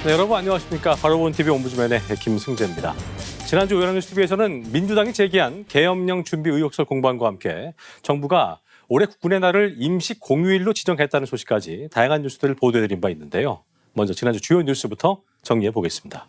네, 여러분 안녕하십니까. 바로 본 TV 옴부즈맨의 김승재입니다. 지난주 오연합뉴스 TV에서는 민주당이 제기한 계엄령 준비 의혹설 공방과 함께 정부가 올해 국군의 날을 임시 공휴일로 지정했다는 소식까지 다양한 뉴스들을 보도해드린 바 있는데요. 먼저 지난주 주요 뉴스부터 정리해 보겠습니다.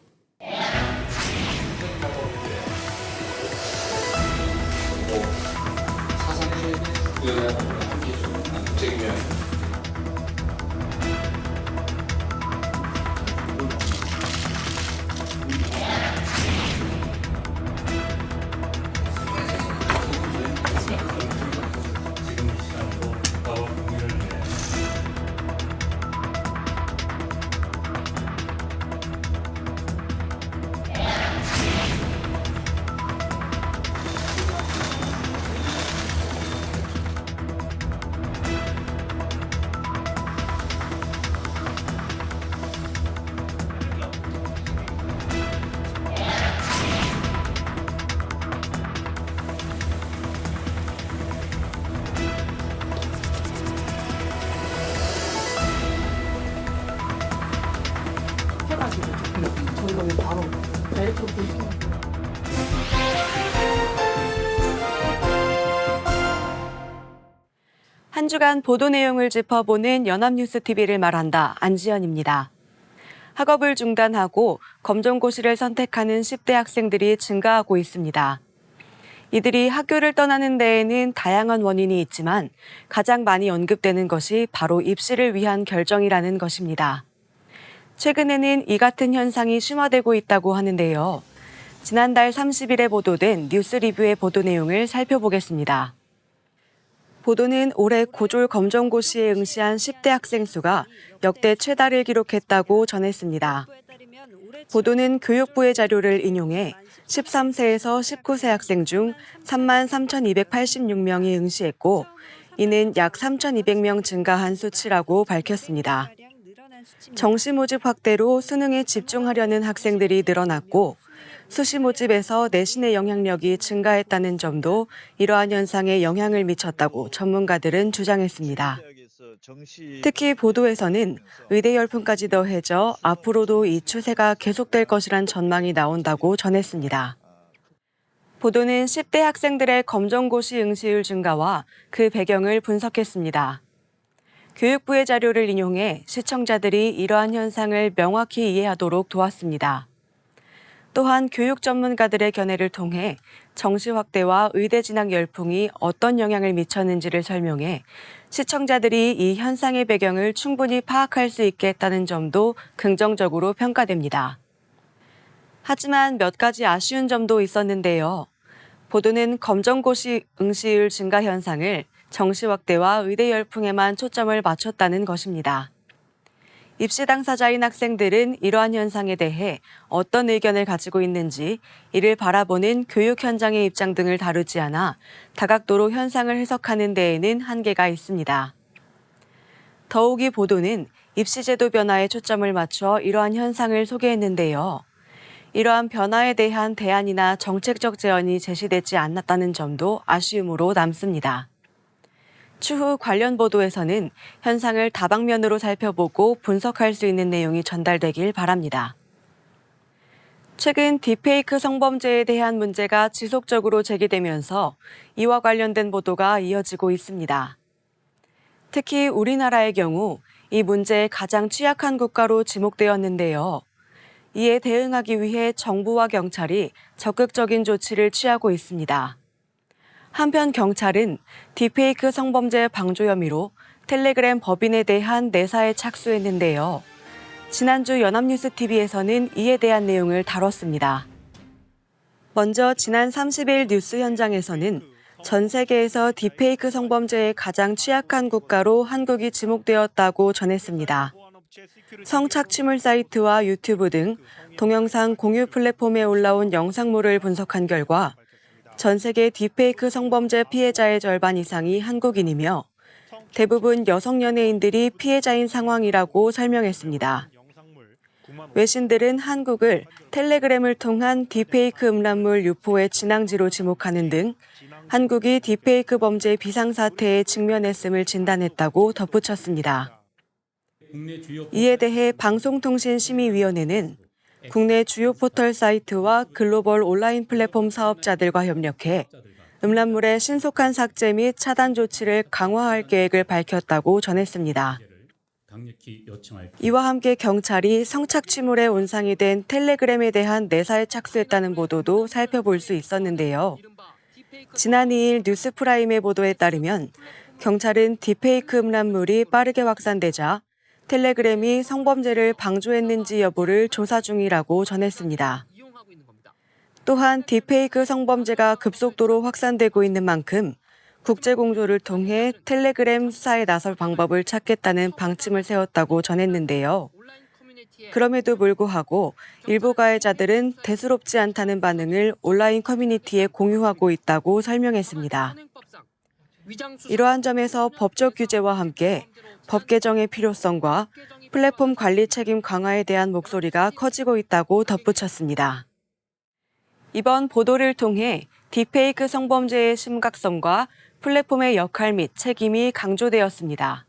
저희가 왜 바로 다이렉트로 보시는 거예요? 한 주간 보도 내용을 짚어보는 연합뉴스 TV를 말한다. 안지연입니다. 학업을 중단하고 검정고시를 선택하는 10대 학생들이 증가하고 있습니다. 이들이 학교를 떠나는 데에는 다양한 원인이 있지만 가장 많이 언급되는 것이 바로 입시를 위한 결정이라는 것입니다. 최근에는 이 같은 현상이 심화되고 있다고 하는데요. 지난달 30일에 보도된 뉴스리뷰의 보도 내용을 살펴보겠습니다. 보도는 올해 고졸 검정고시에 응시한 10대 학생 수가 역대 최다를 기록했다고 전했습니다. 보도는 교육부의 자료를 인용해 13세에서 19세 학생 중 33,286명이 응시했고 이는 약 3,200명 증가한 수치라고 밝혔습니다. 정시 모집 확대로 수능에 집중하려는 학생들이 늘어났고 수시 모집에서 내신의 영향력이 증가했다는 점도 이러한 현상에 영향을 미쳤다고 전문가들은 주장했습니다. 특히 보도에서는 의대 열풍까지 더해져 앞으로도 이 추세가 계속될 것이란 전망이 나온다고 전했습니다. 보도는 10대 학생들의 검정고시 응시율 증가와 그 배경을 분석했습니다. 교육부의 자료를 인용해 시청자들이 이러한 현상을 명확히 이해하도록 도왔습니다. 또한 교육 전문가들의 견해를 통해 정시 확대와 의대 진학 열풍이 어떤 영향을 미쳤는지를 설명해 시청자들이 이 현상의 배경을 충분히 파악할 수 있게 했다는 점도 긍정적으로 평가됩니다. 하지만 몇 가지 아쉬운 점도 있었는데요. 보도는 검정고시 응시율 증가 현상을 정시 확대와 의대 열풍에만 초점을 맞췄다는 것입니다. 입시 당사자인 학생들은 이러한 현상에 대해 어떤 의견을 가지고 있는지 이를 바라보는 교육 현장의 입장 등을 다루지 않아 다각도로 현상을 해석하는 데에는 한계가 있습니다. 더욱이 보도는 입시제도 변화에 초점을 맞춰 이러한 현상을 소개했는데요. 이러한 변화에 대한 대안이나 정책적 제언이 제시되지 않았다는 점도 아쉬움으로 남습니다. 추후 관련 보도에서는 현상을 다방면으로 살펴보고 분석할 수 있는 내용이 전달되길 바랍니다. 최근 딥페이크 성범죄에 대한 문제가 지속적으로 제기되면서 이와 관련된 보도가 이어지고 있습니다. 특히 우리나라의 경우 이 문제에 가장 취약한 국가로 지목되었는데요. 이에 대응하기 위해 정부와 경찰이 적극적인 조치를 취하고 있습니다. 한편 경찰은 딥페이크 성범죄 방조 혐의로 텔레그램 법인에 대한 내사에 착수했는데요. 지난주 연합뉴스 TV에서는 이에 대한 내용을 다뤘습니다. 먼저 지난 30일 뉴스 현장에서는 전 세계에서 딥페이크 성범죄에 가장 취약한 국가로 한국이 지목되었다고 전했습니다. 성착취물 사이트와 유튜브 등 동영상 공유 플랫폼에 올라온 영상물을 분석한 결과 전 세계 딥페이크 성범죄 피해자의 절반 이상이 한국인이며 대부분 여성 연예인들이 피해자인 상황이라고 설명했습니다. 외신들은 한국을 텔레그램을 통한 딥페이크 음란물 유포의 진앙지로 지목하는 등 한국이 딥페이크 범죄 비상사태에 직면했음을 진단했다고 덧붙였습니다. 이에 대해 방송통신심의위원회는 국내 주요 포털 사이트와 글로벌 온라인 플랫폼 사업자들과 협력해 음란물의 신속한 삭제 및 차단 조치를 강화할 계획을 밝혔다고 전했습니다. 이와 함께 경찰이 성착취물의 온상이 된 텔레그램에 대한 내사에 착수했다는 보도도 살펴볼 수 있었는데요. 지난 2일 뉴스프라임의 보도에 따르면 경찰은 딥페이크 음란물이 빠르게 확산되자 텔레그램이 성범죄를 방조했는지 여부를 조사 중이라고 전했습니다. 또한 딥페이크 성범죄가 급속도로 확산되고 있는 만큼 국제공조를 통해 텔레그램 수사에 나설 방법을 찾겠다는 방침을 세웠다고 전했는데요. 그럼에도 불구하고 일부 가해자들은 대수롭지 않다는 반응을 온라인 커뮤니티에 공유하고 있다고 설명했습니다. 이러한 점에서 법적 규제와 함께 법 개정의 필요성과 플랫폼 관리 책임 강화에 대한 목소리가 커지고 있다고 덧붙였습니다. 이번 보도를 통해 딥페이크 성범죄의 심각성과 플랫폼의 역할 및 책임이 강조되었습니다.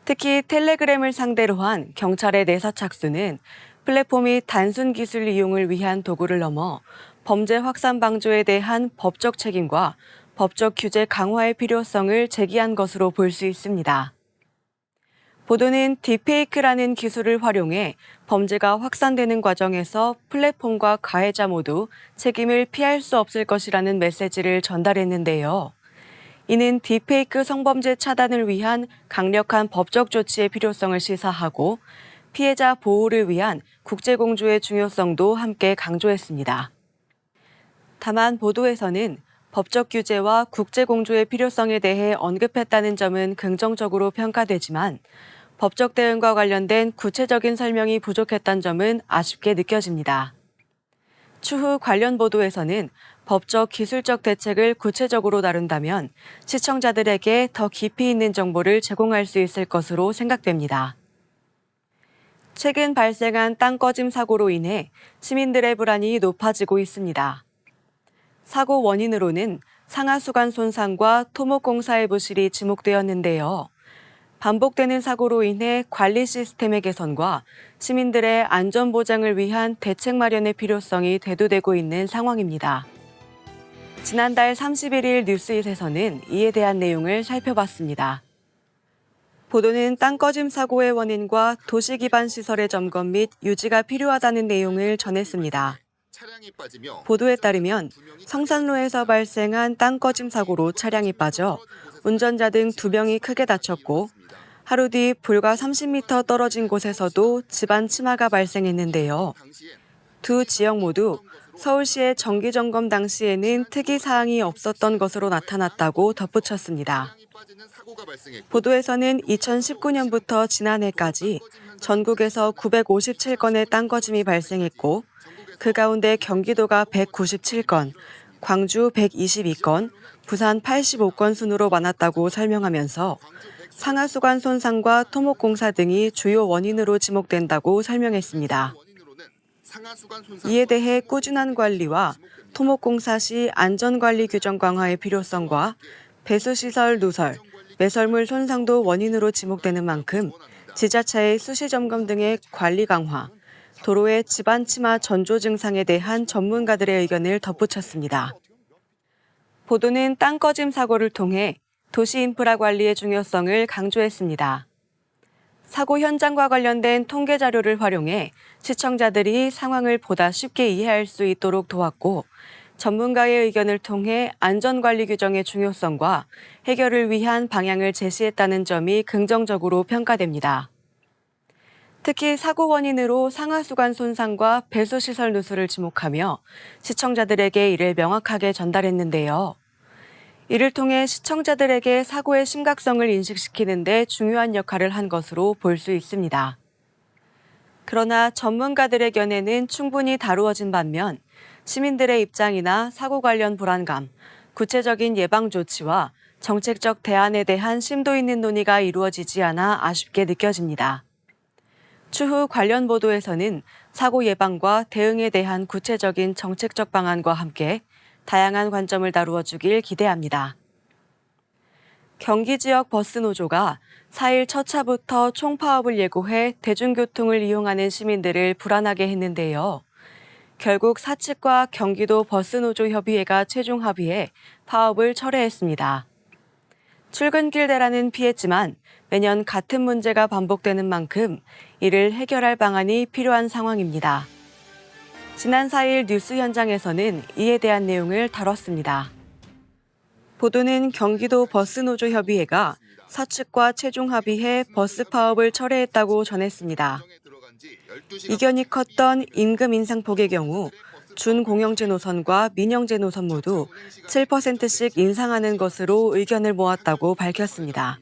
특히 텔레그램을 상대로 한 경찰의 내사 착수는 플랫폼이 단순 기술 이용을 위한 도구를 넘어 범죄 확산 방조에 대한 법적 책임과 법적 규제 강화의 필요성을 제기한 것으로 볼 수 있습니다. 보도는 딥페이크라는 기술을 활용해 범죄가 확산되는 과정에서 플랫폼과 가해자 모두 책임을 피할 수 없을 것이라는 메시지를 전달했는데요. 이는 딥페이크 성범죄 차단을 위한 강력한 법적 조치의 필요성을 시사하고 피해자 보호를 위한 국제공조의 중요성도 함께 강조했습니다. 다만 보도에서는 법적 규제와 국제공조의 필요성에 대해 언급했다는 점은 긍정적으로 평가되지만 법적 대응과 관련된 구체적인 설명이 부족했다는 점은 아쉽게 느껴집니다. 추후 관련 보도에서는 법적 기술적 대책을 구체적으로 다룬다면 시청자들에게 더 깊이 있는 정보를 제공할 수 있을 것으로 생각됩니다. 최근 발생한 땅 꺼짐 사고로 인해 시민들의 불안이 높아지고 있습니다. 사고 원인으로는 상하수관 손상과 토목공사의 부실이 지목되었는데요. 반복되는 사고로 인해 관리 시스템의 개선과 시민들의 안전 보장을 위한 대책 마련의 필요성이 대두되고 있는 상황입니다. 지난달 31일 뉴스잇에서는 이에 대한 내용을 살펴봤습니다. 보도는 땅 꺼짐 사고의 원인과 도시 기반 시설의 점검 및 유지가 필요하다는 내용을 전했습니다. 보도에 따르면 성산로에서 발생한 땅 꺼짐 사고로 차량이 빠져 운전자 등 2명이 크게 다쳤고 하루 뒤 불과 30m 떨어진 곳에서도 집안 침하가 발생했는데요. 두 지역 모두 서울시의 정기점검 당시에는 특이 사항이 없었던 것으로 나타났다고 덧붙였습니다. 보도에서는 2019년부터 지난해까지 전국에서 957건의 땅 꺼짐이 발생했고 그 가운데 경기도가 197건, 광주 122건, 부산 85건 순으로 많았다고 설명하면서 상하수관 손상과 토목공사 등이 주요 원인으로 지목된다고 설명했습니다. 이에 대해 꾸준한 관리와 토목공사 시 안전관리 규정 강화의 필요성과 배수시설 누설, 매설물 손상도 원인으로 지목되는 만큼 지자체의 수시점검 등의 관리 강화, 도로의 집안 침하 전조 증상에 대한 전문가들의 의견을 덧붙였습니다. 보도는 땅 꺼짐 사고를 통해 도시 인프라 관리의 중요성을 강조했습니다. 사고 현장과 관련된 통계 자료를 활용해 시청자들이 상황을 보다 쉽게 이해할 수 있도록 도왔고 전문가의 의견을 통해 안전관리 규정의 중요성과 해결을 위한 방향을 제시했다는 점이 긍정적으로 평가됩니다. 특히 사고 원인으로 상하수관 손상과 배수시설 누수를 지목하며 시청자들에게 이를 명확하게 전달했는데요. 이를 통해 시청자들에게 사고의 심각성을 인식시키는 데 중요한 역할을 한 것으로 볼 수 있습니다. 그러나 전문가들의 견해는 충분히 다루어진 반면 시민들의 입장이나 사고 관련 불안감, 구체적인 예방 조치와 정책적 대안에 대한 심도 있는 논의가 이루어지지 않아 아쉽게 느껴집니다. 추후 관련 보도에서는 사고 예방과 대응에 대한 구체적인 정책적 방안과 함께 다양한 관점을 다루어 주길 기대합니다. 경기 지역 버스 노조가 4일 첫 차부터 총파업을 예고해 대중교통을 이용하는 시민들을 불안하게 했는데요. 결국 사측과 경기도 버스노조협의회가 최종 합의해 파업을 철회했습니다. 출근길 대란은 피했지만 매년 같은 문제가 반복되는 만큼 이를 해결할 방안이 필요한 상황입니다. 지난 4일 뉴스 현장에서는 이에 대한 내용을 다뤘습니다. 보도는 경기도 버스노조협의회가 사측과 최종 합의해 버스 파업을 철회했다고 전했습니다. 이견이 컸던 임금 인상폭의 경우 준공영제 노선과 민영제 노선 모두 7%씩 인상하는 것으로 의견을 모았다고 밝혔습니다.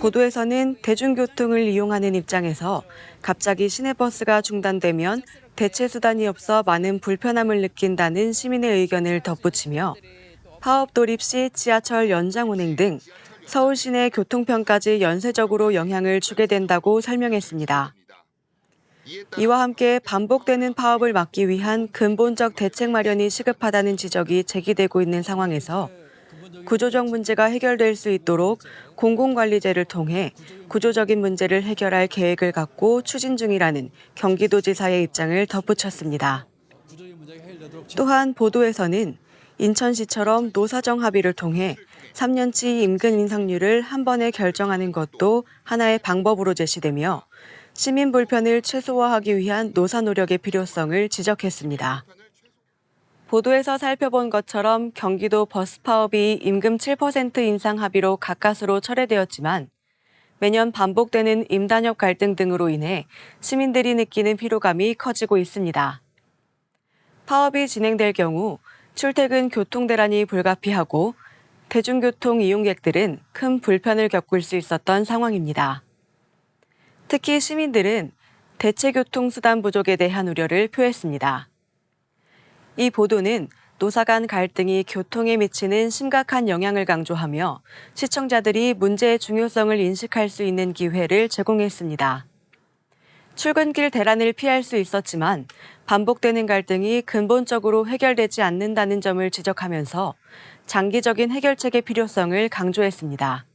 보도에서는 대중교통을 이용하는 입장에서 갑자기 시내버스가 중단되면 대체 수단이 없어 많은 불편함을 느낀다는 시민의 의견을 덧붙이며 파업 돌입 시 지하철 연장 운행 등 서울 시내 교통편까지 연쇄적으로 영향을 주게 된다고 설명했습니다. 이와 함께 반복되는 파업을 막기 위한 근본적 대책 마련이 시급하다는 지적이 제기되고 있는 상황에서 구조적 문제가 해결될 수 있도록 공공관리제를 통해 구조적인 문제를 해결할 계획을 갖고 추진 중이라는 경기도지사의 입장을 덧붙였습니다. 또한 보도에서는 인천시처럼 노사정 합의를 통해 3년치 임금 인상률을 한 번에 결정하는 것도 하나의 방법으로 제시되며 시민 불편을 최소화하기 위한 노사 노력의 필요성을 지적했습니다. 보도에서 살펴본 것처럼 경기도 버스 파업이 임금 7% 인상 합의로 가까스로 철회되었지만 매년 반복되는 임단협 갈등 등으로 인해 시민들이 느끼는 피로감이 커지고 있습니다. 파업이 진행될 경우 출퇴근 교통 대란이 불가피하고 대중교통 이용객들은 큰 불편을 겪을 수 있었던 상황입니다. 특히 시민들은 대체 교통수단 부족에 대한 우려를 표했습니다. 이 보도는 노사 간 갈등이 교통에 미치는 심각한 영향을 강조하며 시청자들이 문제의 중요성을 인식할 수 있는 기회를 제공했습니다. 출근길 대란을 피할 수 있었지만 반복되는 갈등이 근본적으로 해결되지 않는다는 점을 지적하면서 장기적인 해결책의 필요성을 강조했습니다.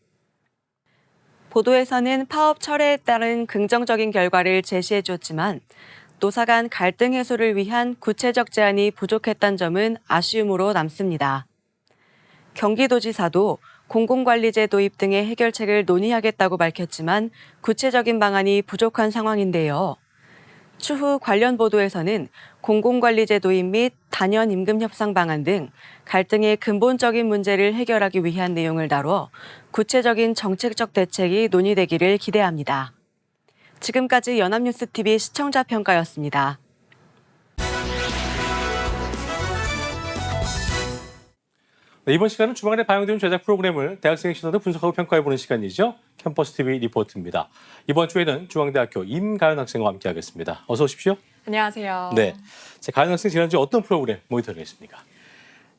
보도에서는 파업 철회에 따른 긍정적인 결과를 제시해 줬지만 노사 간 갈등 해소를 위한 구체적 제안이 부족했다는 점은 아쉬움으로 남습니다. 경기도지사도 공공관리제 도입 등의 해결책을 논의하겠다고 밝혔지만 구체적인 방안이 부족한 상황인데요. 추후 관련 보도에서는 공공관리제 도입 및 단연 임금 협상 방안 등 갈등의 근본적인 문제를 해결하기 위한 내용을 다뤄 구체적인 정책적 대책이 논의되기를 기대합니다. 지금까지 연합뉴스TV 시청자 평가였습니다. 네, 이번 시간은 주말에 방영되는 제작 프로그램을 대학생의 시선으로 분석하고 평가해보는 시간이죠. 캠퍼스TV 리포트입니다. 이번 주에는 중앙대학교 임가연 학생과 함께하겠습니다. 어서 오십시오. 안녕하세요. 네, 가연 학생 지난주 어떤 프로그램 모니터링했습니까?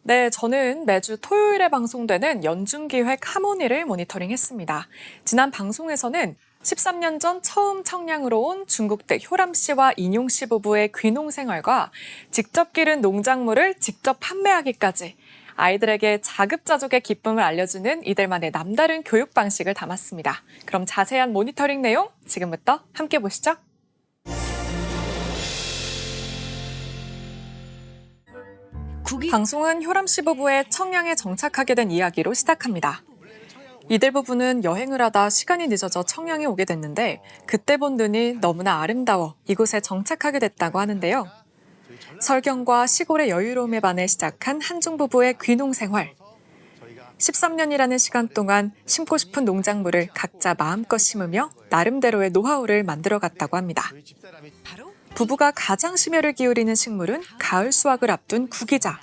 네, 저는 매주 토요일에 방송되는 연중기획 하모니를 모니터링했습니다. 지난 방송에서는 13년 전 처음 청량으로 온 중국대 효람 씨와 인용 씨 부부의 귀농 생활과 직접 기른 농작물을 직접 판매하기까지 아이들에게 자급자족의 기쁨을 알려주는 이들만의 남다른 교육 방식을 담았습니다. 그럼 자세한 모니터링 내용 지금부터 함께 보시죠. 방송은 효람 씨 부부의 청량에 정착하게 된 이야기로 시작합니다. 이들 부부는 여행을 하다 시간이 늦어져 청량에 오게 됐는데 그때 본 눈이 너무나 아름다워 이곳에 정착하게 됐다고 하는데요. 설경과 시골의 여유로움에 반해 시작한 한중 부부의 귀농 생활. 13년이라는 시간 동안 심고 싶은 농작물을 각자 마음껏 심으며 나름대로의 노하우를 만들어갔다고 합니다. 부부가 가장 심혈을 기울이는 식물은 가을 수확을 앞둔 구기자.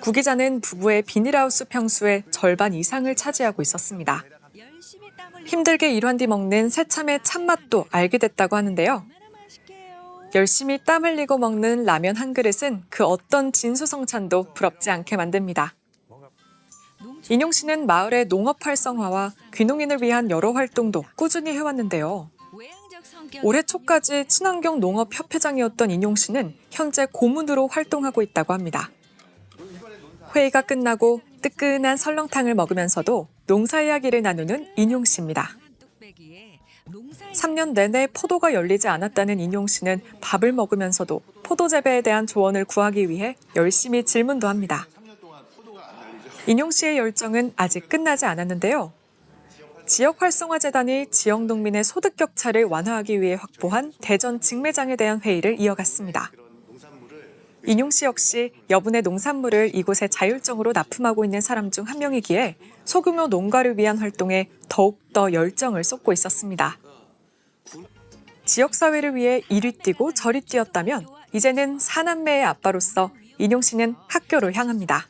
구기자는 부부의 비닐하우스 평수의 절반 이상을 차지하고 있었습니다. 힘들게 일한 뒤 먹는 새참의 참맛도 알게 됐다고 하는데요. 열심히 땀 흘리고 먹는 라면 한 그릇은 그 어떤 진수성찬도 부럽지 않게 만듭니다. 인용 씨는 마을의 농업 활성화와 귀농인을 위한 여러 활동도 꾸준히 해왔는데요. 올해 초까지 친환경 농업 협회장이었던 인용 씨는 현재 고문으로 활동하고 있다고 합니다. 회의가 끝나고 뜨끈한 설렁탕을 먹으면서도 농사 이야기를 나누는 인용 씨입니다. 3년 내내 포도가 열리지 않았다는 인용 씨는 밥을 먹으면서도 포도 재배에 대한 조언을 구하기 위해 열심히 질문도 합니다. 인용 씨의 열정은 아직 끝나지 않았는데요. 지역활성화재단이 지역 농민의 소득 격차를 완화하기 위해 확보한 대전 직매장에 대한 회의를 이어갔습니다. 인용 씨 역시 여분의 농산물을 이곳에 자율적으로 납품하고 있는 사람 중 한 명이기에 소규모 농가를 위한 활동에 더욱더 열정을 쏟고 있었습니다. 지역사회를 위해 이리 뛰고 저리 뛰었다면 이제는 사남매의 아빠로서 인용 씨는 학교로 향합니다.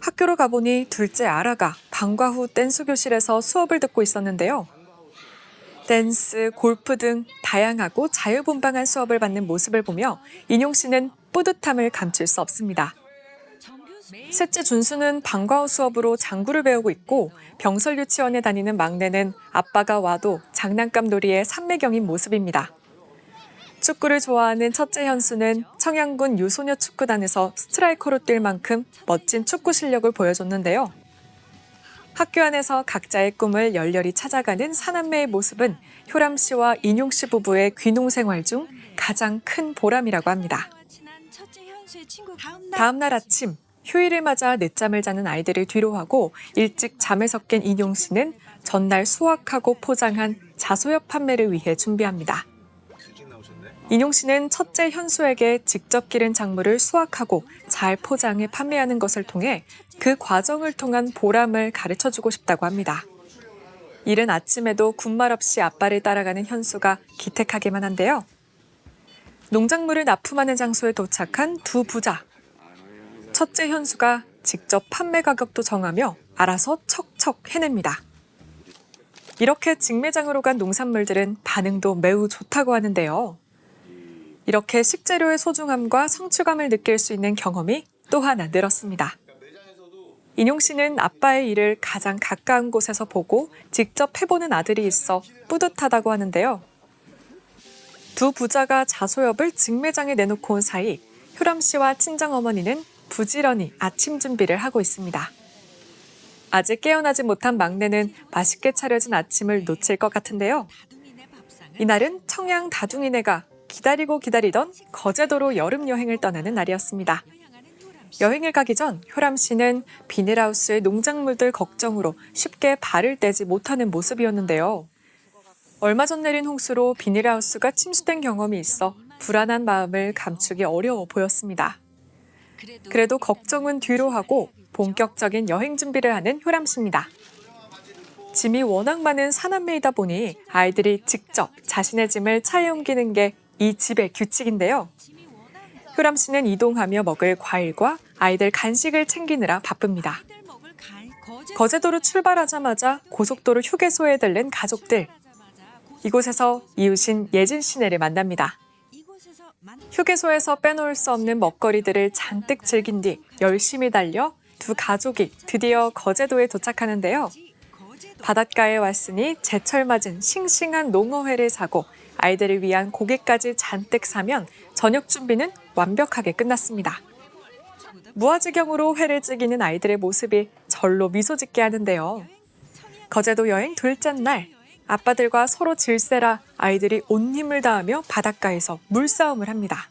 학교로 가보니 둘째 아라가 방과 후 댄스 교실에서 수업을 듣고 있었는데요. 댄스, 골프 등 다양하고 자유분방한 수업을 받는 모습을 보며 인용 씨는 뿌듯함을 감출 수 없습니다. 셋째 준수는 방과 후 수업으로 장구를 배우고 있고 병설 유치원에 다니는 막내는 아빠가 와도 장난감 놀이의 삼매경인 모습입니다. 축구를 좋아하는 첫째 현수는 청양군 유소녀 축구단에서 스트라이커로 뛸 만큼 멋진 축구 실력을 보여줬는데요. 학교 안에서 각자의 꿈을 열렬히 찾아가는 사남매의 모습은 효람 씨와 인용 씨 부부의 귀농 생활 중 가장 큰 보람이라고 합니다. 다음 날 아침, 휴일을 맞아 늦잠을 자는 아이들을 뒤로하고 일찍 잠에서 깬 인용 씨는 전날 수확하고 포장한 자소엽 판매를 위해 준비합니다. 인용 씨는 첫째 현수에게 직접 기른 작물을 수확하고 잘 포장해 판매하는 것을 통해 그 과정을 통한 보람을 가르쳐주고 싶다고 합니다. 이른 아침에도 군말 없이 아빠를 따라가는 현수가 기특하기만 한데요. 농작물을 납품하는 장소에 도착한 두 부자. 첫째 현수가 직접 판매 가격도 정하며 알아서 척척 해냅니다. 이렇게 직매장으로 간 농산물들은 반응도 매우 좋다고 하는데요. 이렇게 식재료의 소중함과 성취감을 느낄 수 있는 경험이 또 하나 늘었습니다. 인용 씨는 아빠의 일을 가장 가까운 곳에서 보고 직접 해보는 아들이 있어 뿌듯하다고 하는데요. 두 부자가 자소엽을 직매장에 내놓고 온 사이 효람 씨와 친정어머니는 부지런히 아침 준비를 하고 있습니다. 아직 깨어나지 못한 막내는 맛있게 차려진 아침을 놓칠 것 같은데요. 이날은 청양 다둥이네가 기다리고 기다리던 거제도로 여름 여행을 떠나는 날이었습니다. 여행을 가기 전 효람 씨는 비닐하우스의 농작물들 걱정으로 쉽게 발을 떼지 못하는 모습이었는데요. 얼마 전 내린 홍수로 비닐하우스가 침수된 경험이 있어 불안한 마음을 감추기 어려워 보였습니다. 그래도 걱정은 뒤로 하고 본격적인 여행 준비를 하는 효람 씨입니다. 짐이 워낙 많은 사남매이다 보니 아이들이 직접 자신의 짐을 차에 옮기는 게 이 집의 규칙인데요. 효람 씨는 이동하며 먹을 과일과 아이들 간식을 챙기느라 바쁩니다. 거제도로 출발하자마자 고속도로 휴게소에 들른 가족들. 이곳에서 이웃인 예진 씨네를 만납니다. 휴게소에서 빼놓을 수 없는 먹거리들을 잔뜩 즐긴 뒤 열심히 달려 두 가족이 드디어 거제도에 도착하는데요. 바닷가에 왔으니 제철 맞은 싱싱한 농어회를 사고 아이들을 위한 고기까지 잔뜩 사면 저녁 준비는 완벽하게 끝났습니다. 무아지경으로 회를 즐기는 아이들의 모습이 절로 미소 짓게 하는데요. 거제도 여행 둘째 날, 아빠들과 서로 질세라 아이들이 온 힘을 다하며 바닷가에서 물싸움을 합니다.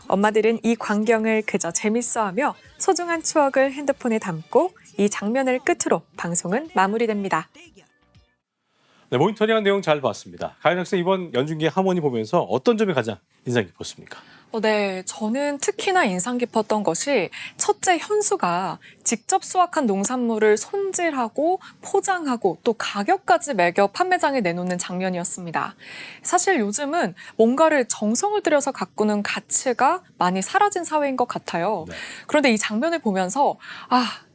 엄마들은 이 광경을 그저 재밌어하며 소중한 추억을 핸드폰에 담고 이 장면을 끝으로 방송은 마무리됩니다. 네, 모니터링한 내용 잘 봤습니다. 가연 학생 이번 연중기 하모니 보면서 어떤 점이 가장 인상 깊었습니까? 네, 저는 특히나 인상 깊었던 것이 첫째 현수가 직접 수확한 농산물을 손질하고 포장하고 또 가격까지 매겨 판매장에 내놓는 장면이었습니다. 사실 요즘은 뭔가를 정성을 들여서 가꾸는 가치가 많이 사라진 사회인 것 같아요. 네. 그런데 이 장면을 보면서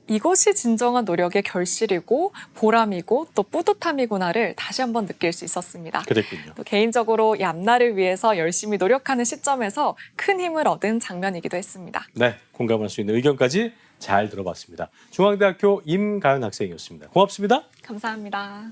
이것이 진정한 노력의 결실이고 보람이고 또 뿌듯함이구나를 다시 한번 느낄 수 있었습니다. 그랬군요. 또 개인적으로 이 앞날을 위해서 열심히 노력하는 시점에서 큰 힘을 얻은 장면이기도 했습니다. 네, 공감할 수 있는 의견까지 잘 들어봤습니다. 중앙대학교 임가연 학생이었습니다. 고맙습니다. 감사합니다.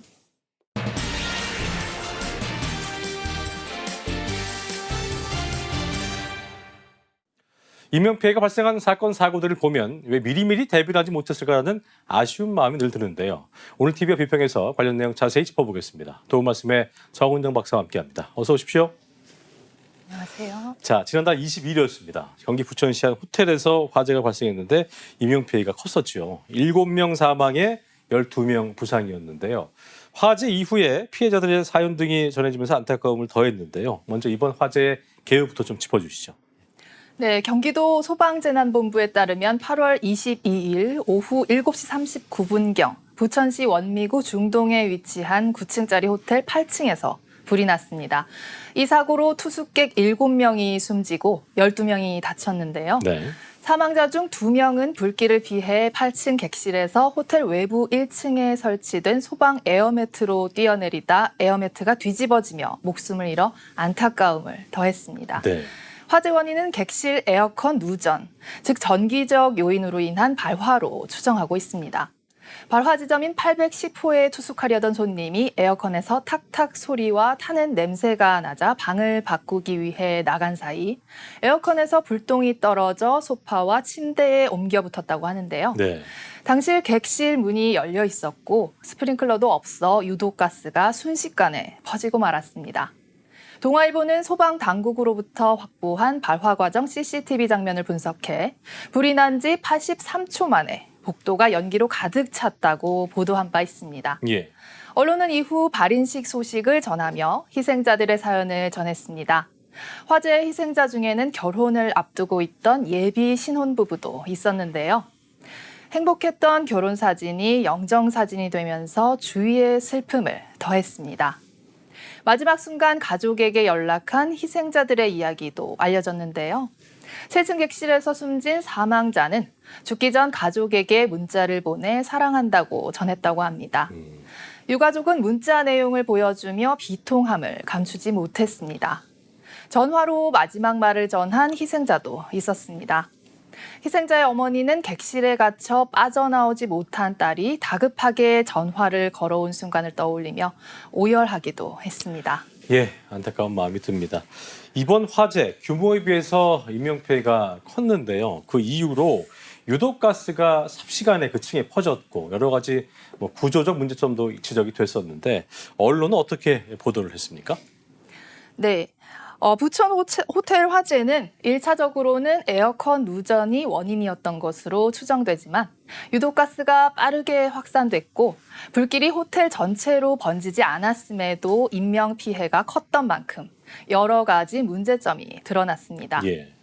인명피해가 발생한 사건, 사고들을 보면 왜 미리미리 대비를 하지 못했을까라는 아쉬운 마음이 늘 드는데요. 오늘 TV와 비평에서 관련 내용 자세히 짚어보겠습니다. 도움 말씀에 정은정 박사와 함께합니다. 어서 오십시오. 안녕하세요. 자, 지난달 22일이었습니다. 경기 부천시 한 호텔에서 화재가 발생했는데 인명피해가 컸었죠. 7명 사망에 12명 부상이었는데요. 화재 이후에 피해자들의 사연 등이 전해지면서 안타까움을 더했는데요. 먼저 이번 화재의 개요부터 좀 짚어주시죠. 네, 경기도 소방재난본부에 따르면 8월 22일 오후 7시 39분경 부천시 원미구 중동에 위치한 9층짜리 호텔 8층에서 불이 났습니다. 이 사고로 투숙객 7명이 숨지고 12명이 다쳤는데요. 네. 사망자 중 2명은 불길을 피해 8층 객실에서 호텔 외부 1층에 설치된 소방 에어매트로 뛰어내리다 에어매트가 뒤집어지며 목숨을 잃어 안타까움을 더했습니다. 네. 화재 원인은 객실 에어컨 누전, 즉 전기적 요인으로 인한 발화로 추정하고 있습니다. 발화 지점인 810호에 투숙하려던 손님이 에어컨에서 탁탁 소리와 타는 냄새가 나자 방을 바꾸기 위해 나간 사이 에어컨에서 불똥이 떨어져 소파와 침대에 옮겨 붙었다고 하는데요. 네. 당시 객실 문이 열려 있었고 스프링클러도 없어 유독가스가 순식간에 퍼지고 말았습니다. 동아일보는 소방당국으로부터 확보한 발화 과정 CCTV 장면을 분석해 불이 난 지 83초 만에 복도가 연기로 가득 찼다고 보도한 바 있습니다. 예. 언론은 이후 발인식 소식을 전하며 희생자들의 사연을 전했습니다. 화재 희생자 중에는 결혼을 앞두고 있던 예비 신혼부부도 있었는데요. 행복했던 결혼 사진이 영정 사진이 되면서 주위의 슬픔을 더했습니다. 마지막 순간 가족에게 연락한 희생자들의 이야기도 알려졌는데요. 세층 객실에서 숨진 사망자는 죽기 전 가족에게 문자를 보내 사랑한다고 전했다고 합니다. 유가족은 문자 내용을 보여주며 비통함을 감추지 못했습니다. 전화로 마지막 말을 전한 희생자도 있었습니다. 희생자의 어머니는 객실에 갇혀 빠져나오지 못한 딸이 다급하게 전화를 걸어온 순간을 떠올리며 오열하기도 했습니다. 예, 안타까운 마음이 듭니다. 이번 화재 규모에 비해서 인명피해가 컸는데요. 그 이후로 유독가스가 삽시간에 그 층에 퍼졌고 여러 가지 구조적 문제점도 지적이 됐었는데 언론은 어떻게 보도를 했습니까? 네. 부천 호텔 화재는 1차적으로는 에어컨 누전이 원인이었던 것으로 추정되지만 유독가스가 빠르게 확산됐고 불길이 호텔 전체로 번지지 않았음에도 인명피해가 컸던 만큼 여러 가지 문제점이 드러났습니다. 예.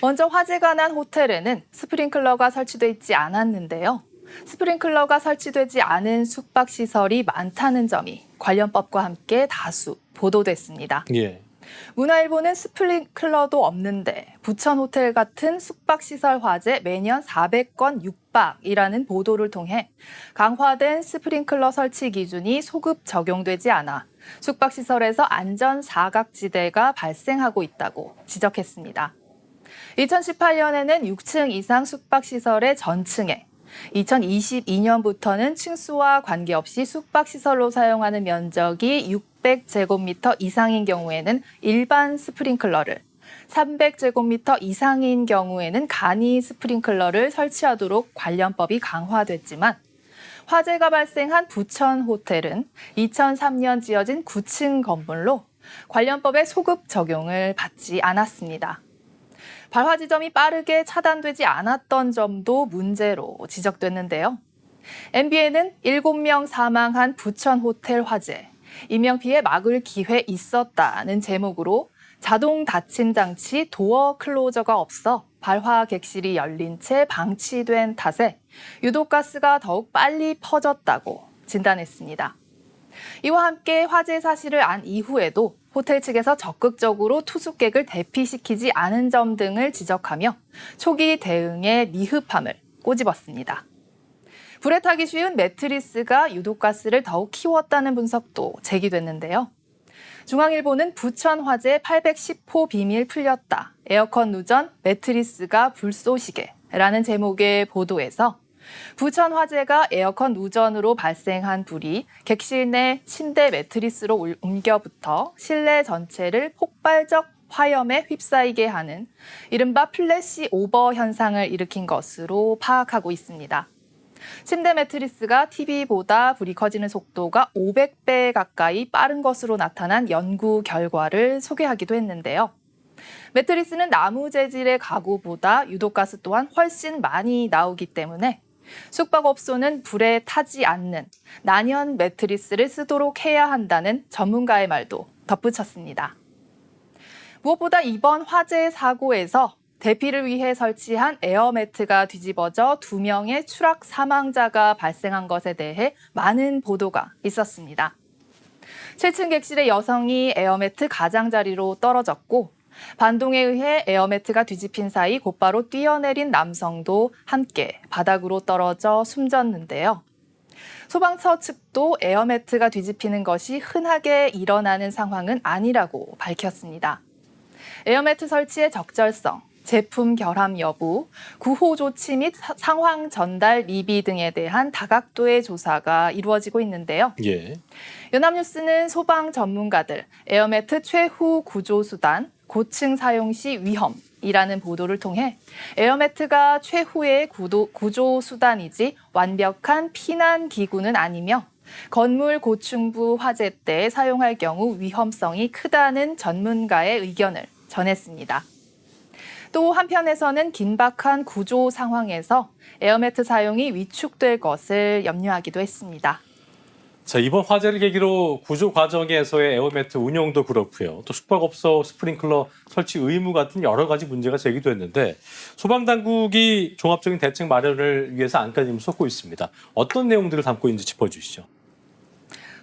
먼저 화재가 난 호텔에는 스프링클러가 설치돼 있지 않았는데요. 스프링클러가 설치되지 않은 숙박시설이 많다는 점이 관련법과 함께 다수 보도됐습니다. 예. 문화일보는 스프링클러도 없는데 부천 호텔 같은 숙박시설 화재 매년 400건 육박이라는 보도를 통해 강화된 스프링클러 설치 기준이 소급 적용되지 않아 숙박시설에서 안전 사각지대가 발생하고 있다고 지적했습니다. 2018년에는 6층 이상 숙박시설의 전층에 2022년부터는 층수와 관계없이 숙박시설로 사용하는 면적이 600제곱미터 이상인 경우에는 일반 스프링클러를, 300제곱미터 이상인 경우에는 간이 스프링클러를 설치하도록 관련법이 강화됐지만 화재가 발생한 부천 호텔은 2003년 지어진 9층 건물로 관련법의 소급 적용을 받지 않았습니다. 발화 지점이 빠르게 차단되지 않았던 점도 문제로 지적됐는데요. MBN은 7명 사망한 부천 호텔 화재, 인명피해 막을 기회 있었다는 제목으로 자동 닫힘 장치 도어 클로저가 없어 발화 객실이 열린 채 방치된 탓에 유독가스가 더욱 빨리 퍼졌다고 진단했습니다. 이와 함께 화재 사실을 안 이후에도 호텔 측에서 적극적으로 투숙객을 대피시키지 않은 점 등을 지적하며 초기 대응에 미흡함을 꼬집었습니다. 불에 타기 쉬운 매트리스가 유독가스를 더욱 키웠다는 분석도 제기됐는데요. 중앙일보는 부천 화재 810호 비밀 풀렸다. 에어컨 누전, 매트리스가 불쏘시개라는 제목의 보도에서 부천 화재가 에어컨 누전으로 발생한 불이 객실 내 침대 매트리스로 옮겨붙어 실내 전체를 폭발적 화염에 휩싸이게 하는 이른바 플래시 오버 현상을 일으킨 것으로 파악하고 있습니다. 침대 매트리스가 TV보다 불이 커지는 속도가 500배 가까이 빠른 것으로 나타난 연구 결과를 소개하기도 했는데요. 매트리스는 나무 재질의 가구보다 유독가스 또한 훨씬 많이 나오기 때문에 숙박업소는 불에 타지 않는 난연 매트리스를 쓰도록 해야 한다는 전문가의 말도 덧붙였습니다. 무엇보다 이번 화재 사고에서 대피를 위해 설치한 에어매트가 뒤집어져 2명의 추락 사망자가 발생한 것에 대해 많은 보도가 있었습니다. 7층 객실의 여성이 에어매트 가장자리로 떨어졌고 반동에 의해 에어매트가 뒤집힌 사이 곧바로 뛰어내린 남성도 함께 바닥으로 떨어져 숨졌는데요. 소방서 측도 에어매트가 뒤집히는 것이 흔하게 일어나는 상황은 아니라고 밝혔습니다. 에어매트 설치의 적절성, 제품 결함 여부, 구호 조치 및 상황 전달 미비 등에 대한 다각도의 조사가 이루어지고 있는데요. 예. 연합뉴스는 소방 전문가들, 에어매트 최후 구조 수단, 고층 사용 시 위험이라는 보도를 통해 에어매트가 최후의 구조 수단이지 완벽한 피난 기구는 아니며 건물 고층부 화재 때 사용할 경우 위험성이 크다는 전문가의 의견을 전했습니다. 또 한편에서는 긴박한 구조 상황에서 에어매트 사용이 위축될 것을 염려하기도 했습니다. 자, 이번 화재를 계기로 구조 과정에서의 에어매트 운영도 그렇고요. 또 숙박업소 스프링클러 설치 의무 같은 여러 가지 문제가 제기됐는데 소방당국이 종합적인 대책 마련을 위해서 안간힘을 쏟고 있습니다. 어떤 내용들을 담고 있는지 짚어주시죠.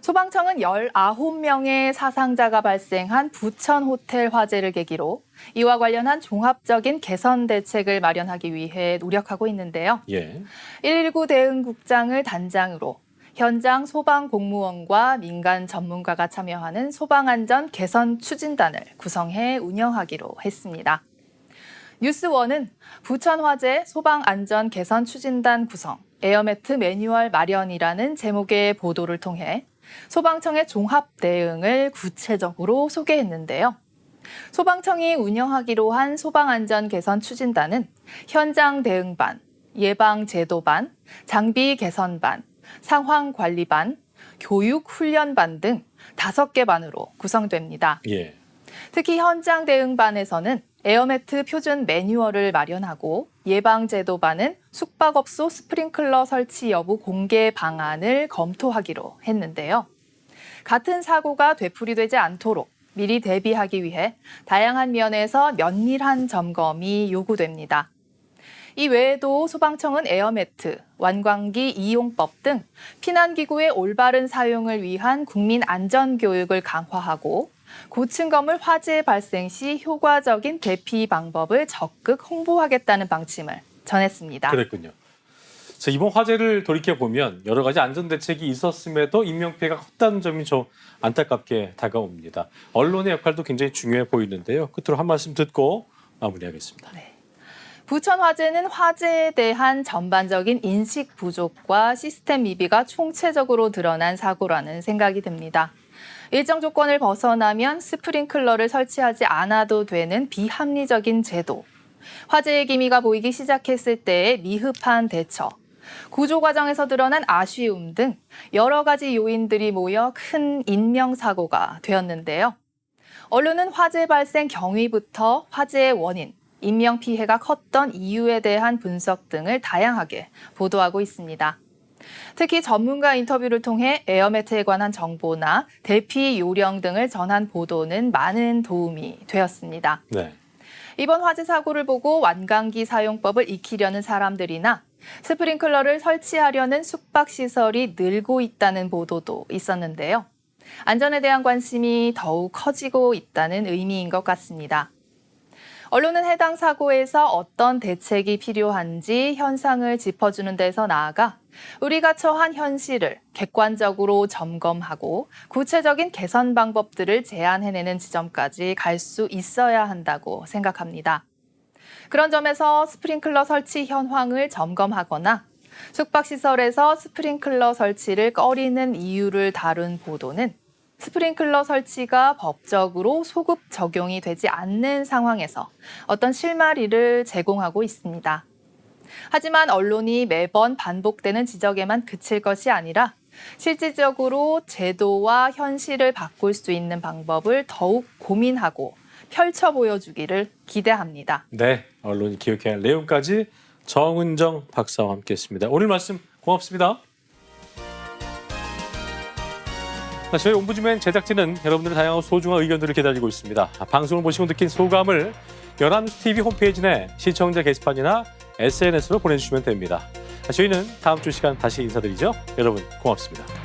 소방청은 19명의 사상자가 발생한 부천 호텔 화재를 계기로 이와 관련한 종합적인 개선 대책을 마련하기 위해 노력하고 있는데요. 예. 119 대응국장을 단장으로 현장 소방 공무원과 민간 전문가가 참여하는 소방안전 개선 추진단을 구성해 운영하기로 했습니다. 뉴스원은 부천 화재 소방안전 개선 추진단 구성, 에어매트 매뉴얼 마련이라는 제목의 보도를 통해 소방청의 종합 대응을 구체적으로 소개했는데요. 소방청이 운영하기로 한 소방안전 개선 추진단은 현장 대응반, 예방제도반, 장비 개선반, 상황관리반, 교육훈련반 등 5개 반으로 구성됩니다. 예. 특히 현장 대응반에서는 에어매트 표준 매뉴얼을 마련하고 예방제도반은 숙박업소 스프링클러 설치 여부 공개 방안을 검토하기로 했는데요. 같은 사고가 되풀이되지 않도록 미리 대비하기 위해 다양한 면에서 면밀한 점검이 요구됩니다. 이 외에도 소방청은 에어매트, 완광기 이용법 등 피난기구의 올바른 사용을 위한 국민 안전교육을 강화하고 고층 건물 화재 발생 시 효과적인 대피 방법을 적극 홍보하겠다는 방침을 전했습니다. 그랬군요. 자, 이번 화재를 돌이켜보면 여러 가지 안전대책이 있었음에도 인명피해가 컸다는 점이 좀 안타깝게 다가옵니다. 언론의 역할도 굉장히 중요해 보이는데요. 끝으로 한 말씀 듣고 마무리하겠습니다. 네. 부천 화재는 화재에 대한 전반적인 인식 부족과 시스템 미비가 총체적으로 드러난 사고라는 생각이 듭니다. 일정 조건을 벗어나면 스프링클러를 설치하지 않아도 되는 비합리적인 제도, 화재의 기미가 보이기 시작했을 때의 미흡한 대처, 구조 과정에서 드러난 아쉬움 등 여러 가지 요인들이 모여 큰 인명사고가 되었는데요. 언론은 화재 발생 경위부터 화재의 원인, 인명피해가 컸던 이유에 대한 분석 등을 다양하게 보도하고 있습니다. 특히 전문가 인터뷰를 통해 에어매트에 관한 정보나 대피 요령 등을 전한 보도는 많은 도움이 되었습니다. 네. 이번 화재 사고를 보고 완강기 사용법을 익히려는 사람들이나 스프링클러를 설치하려는 숙박시설이 늘고 있다는 보도도 있었는데요. 안전에 대한 관심이 더욱 커지고 있다는 의미인 것 같습니다. 언론은 해당 사고에서 어떤 대책이 필요한지 현상을 짚어주는 데서 나아가 우리가 처한 현실을 객관적으로 점검하고 구체적인 개선 방법들을 제안해내는 지점까지 갈 수 있어야 한다고 생각합니다. 그런 점에서 스프링클러 설치 현황을 점검하거나 숙박시설에서 스프링클러 설치를 꺼리는 이유를 다룬 보도는 스프링클러 설치가 법적으로 소급 적용이 되지 않는 상황에서 어떤 실마리를 제공하고 있습니다. 하지만 언론이 매번 반복되는 지적에만 그칠 것이 아니라 실질적으로 제도와 현실을 바꿀 수 있는 방법을 더욱 고민하고 펼쳐 보여주기를 기대합니다. 네, 언론이 기억해야 할 내용까지 정은정 박사와 함께했습니다. 오늘 말씀 고맙습니다. 저희 옴부즈맨 제작진은 여러분들의 다양한 소중한 의견들을 기다리고 있습니다. 방송을 보시고 느낀 소감을 연합뉴스TV 홈페이지 내 시청자 게시판이나 SNS로 보내주시면 됩니다. 저희는 다음 주 시간 다시 인사드리죠. 여러분 고맙습니다.